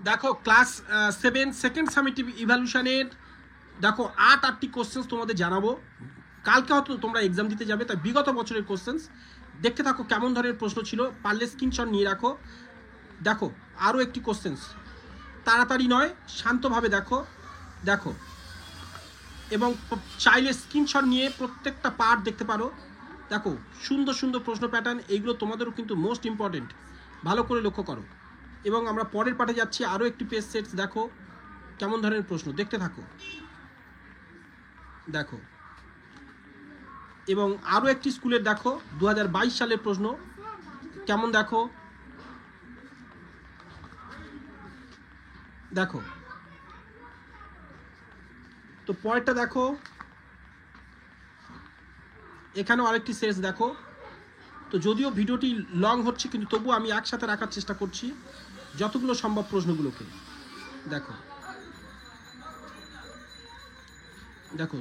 দেখো class 7 second summative ইভ্যালুশনের দেখো 8টি কোশ্চেন্স তোমাদের জানাবো। কালকে হয়তো তোমরা এক্সাম দিতে যাবে, তাই বিগত বছরের কোশ্চেন্স দেখতে থাকো কেমন ধরনের প্রশ্ন ছিল, পারলে স্ক্রিনশট নিয়ে রাখো। দেখো আরও একটি কোশ্চেন্স, তাড়াতাড়ি নয় শান্তভাবে দেখো দেখো, এবং চাইলে স্ক্রিনশট নিয়ে প্রত্যেকটা পার্ট দেখতে পারো। দেখো সুন্দর সুন্দর প্রশ্ন প্যাটার্ন, এইগুলো তোমাদেরও কিন্তু মোস্ট ইম্পর্টেন্ট, ভালো করে লক্ষ্য করো। এবং আমরা পরের পাঠে যাচ্ছি, আরও একটি পেজ সেট দেখো কেমন ধরনের প্রশ্ন, দেখতে থাকো দেখো। এবং আরও একটি স্কুলের দেখো 2022 সালের প্রশ্ন কেমন দেখো দেখো। তো পরেরটা দেখো, এখানেও আরেকটি সেটস দেখো। তো যদিও ভিডিওটি লং হচ্ছে, কিন্তু তবুও আমি একসাথে রাখার চেষ্টা করছি যতগুলো সম্ভব প্রশ্নগুলোকে। দেখো দেখো